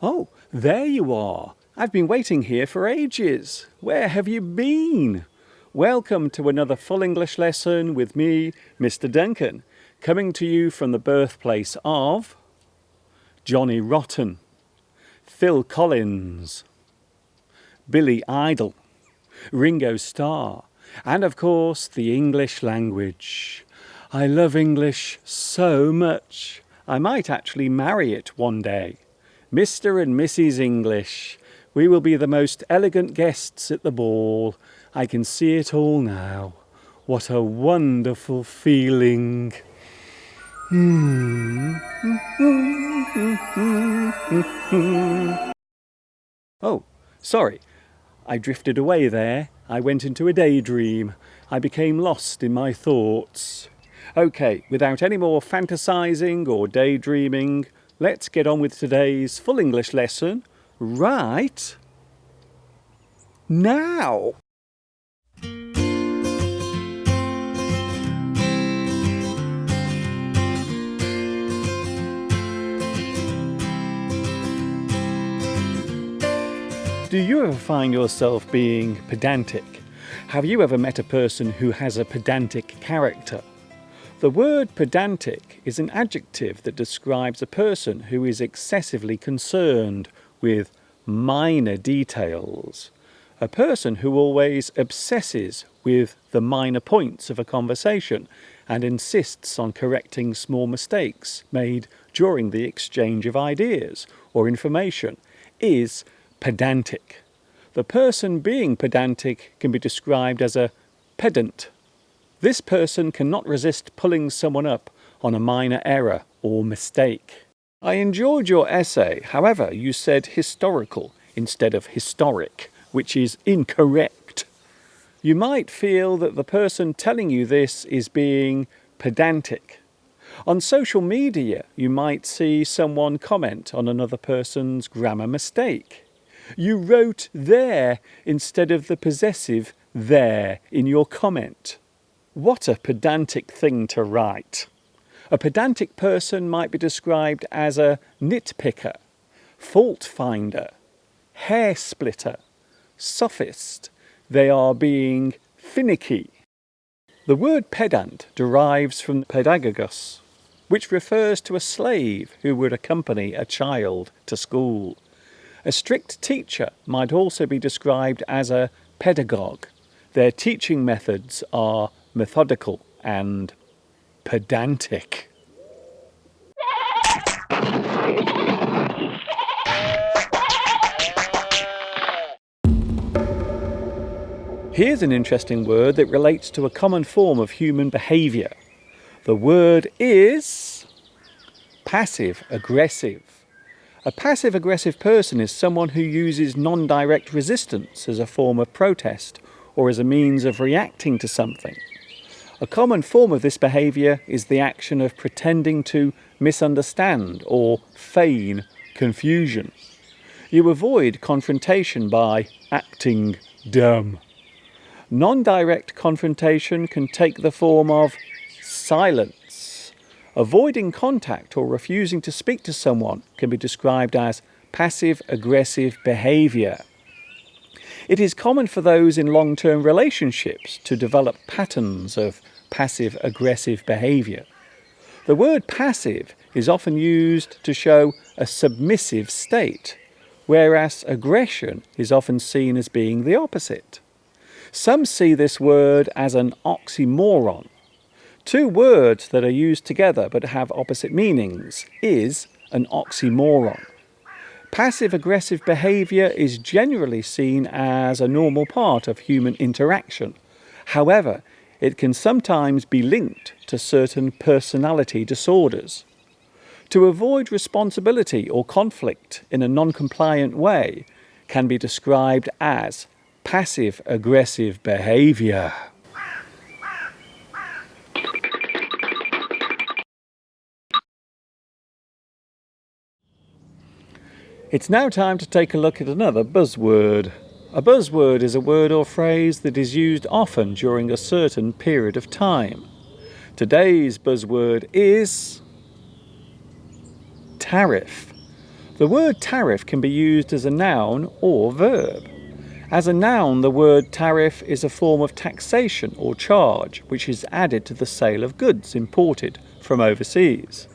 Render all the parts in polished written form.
Oh, there you are. I've been waiting here for ages. Where have you been? Welcome to another full English lesson with me, Mr. Duncan, coming to you from the birthplace of Johnny Rotten, Phil Collins, Billy Idol, Ringo Starr, and of course the English language. I love English so much. I might actually marry it one day. Mr. and Mrs. English. We will be the most elegant guests at the ball. I can see it all now. What a wonderful feeling. Oh, sorry. I drifted away there. I went into a daydream. I became lost in my thoughts. Okay, without any more fantasizing or daydreaming, let's get on with today's full English lesson right now. Do you ever find yourself being pedantic? Have you ever met a person who has a pedantic character? The word pedantic is an adjective that describes a person who is excessively concerned with minor details. A person who always obsesses with the minor points of a conversation and insists on correcting small mistakes made during the exchange of ideas or information is pedantic. The person being pedantic can be described as a pedant. This person cannot resist pulling someone up on a minor error or mistake. I enjoyed your essay, however, you said historical instead of historic, which is incorrect. You might feel that the person telling you this is being pedantic. On social media, you might see someone comment on another person's grammar mistake. You wrote there instead of the possessive there in your comment. What a pedantic thing to write. A pedantic person might be described as a nitpicker, fault finder, hair splitter, sophist. They are being finicky. The word pedant derives from pedagogos, which refers to a slave who would accompany a child to school. A strict teacher might also be described as a pedagogue. Their teaching methods are methodical and pedantic. Here's an interesting word that relates to a common form of human behaviour. The word is passive-aggressive. A passive-aggressive person is someone who uses non-direct resistance as a form of protest or as a means of reacting to something. A common form of this behaviour is the action of pretending to misunderstand or feign confusion. You avoid confrontation by acting dumb. Non-direct confrontation can take the form of silence. Avoiding contact or refusing to speak to someone can be described as passive-aggressive behaviour. It is common for those in long-term relationships to develop patterns of passive-aggressive behaviour. The word passive is often used to show a submissive state, whereas aggression is often seen as being the opposite. Some see this word as an oxymoron. Two words that are used together but have opposite meanings is an oxymoron. Passive-aggressive behaviour is generally seen as a normal part of human interaction. However, it can sometimes be linked to certain personality disorders. To avoid responsibility or conflict in a non-compliant way can be described as passive-aggressive behaviour. It's now time to take a look at another buzzword. A buzzword is a word or phrase that is used often during a certain period of time. Today's buzzword is tariff. The word tariff can be used as a noun or verb. As a noun, the word tariff is a form of taxation or charge which is added to the sale of goods imported from overseas.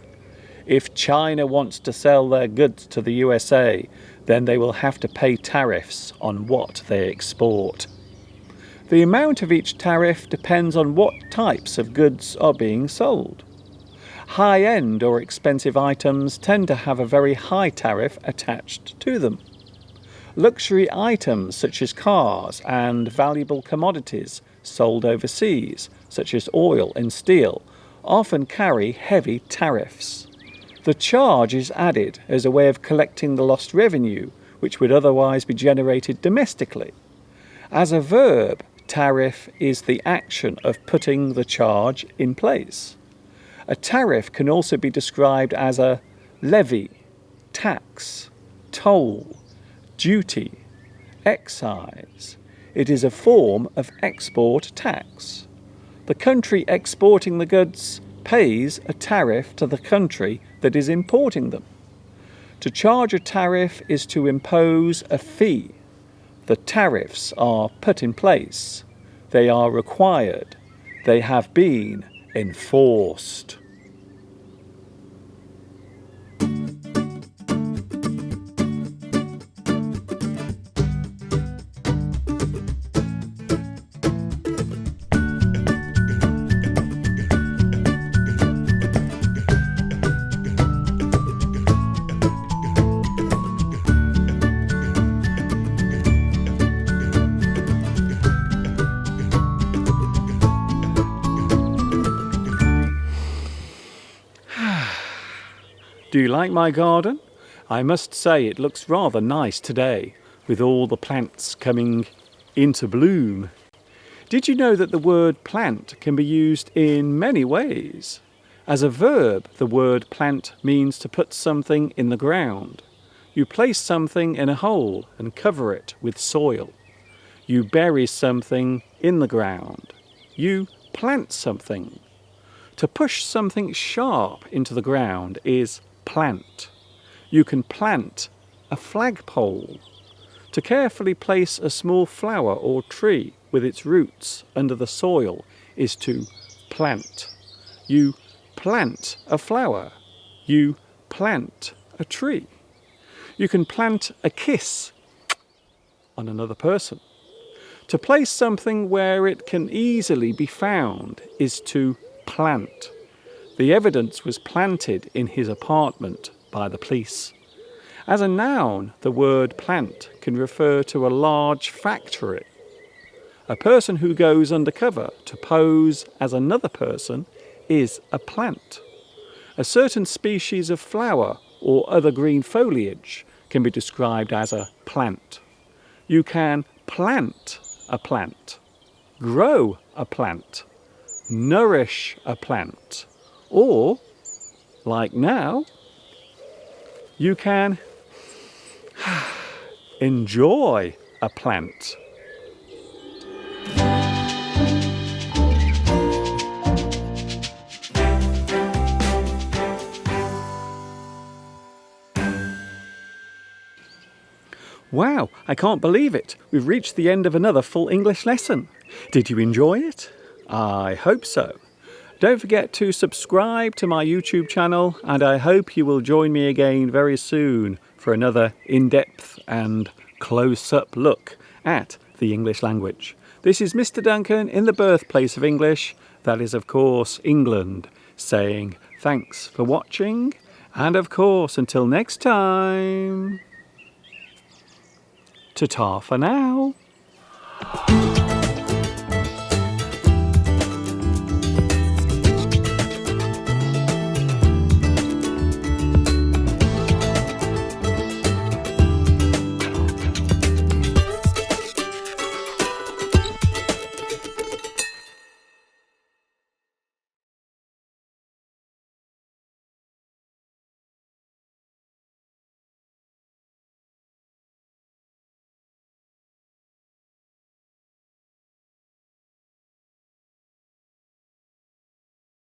If China wants to sell their goods to the USA, then they will have to pay tariffs on what they export. The amount of each tariff depends on what types of goods are being sold. High-end or expensive items tend to have a very high tariff attached to them. Luxury items such as cars and valuable commodities sold overseas, such as oil and steel, often carry heavy tariffs. The charge is added as a way of collecting the lost revenue which would otherwise be generated domestically. As a verb, tariff is the action of putting the charge in place. A tariff can also be described as a levy, tax, toll, duty, excise. It is a form of export tax. The country exporting the goods pays a tariff to the country that is importing them. To charge a tariff is to impose a fee. The tariffs are put in place. They are required. They have been enforced. Do you like my garden? I must say it looks rather nice today, with all the plants coming into bloom. Did you know that the word plant can be used in many ways? As a verb, the word plant means to put something in the ground. You place something in a hole and cover it with soil. You bury something in the ground. You plant something. To push something sharp into the ground is plant. You can plant a flagpole. To carefully place a small flower or tree with its roots under the soil is to plant. You plant a flower. You plant a tree. You can plant a kiss on another person. To place something where it can easily be found is to plant. The evidence was planted in his apartment by the police. As a noun, the word plant can refer to a large factory. A person who goes undercover to pose as another person is a plant. A certain species of flower or other green foliage can be described as a plant. You can plant a plant, grow a plant, nourish a plant, or, like now, you can enjoy a plant. Wow, I can't believe it. We've reached the end of another full English lesson. Did you enjoy it? I hope so. Don't forget to subscribe to my YouTube channel, and I hope you will join me again very soon for another in-depth and close-up look at the English language. This is Mr. Duncan in the birthplace of English, that is of course England, saying thanks for watching, and of course until next time, ta-ta for now.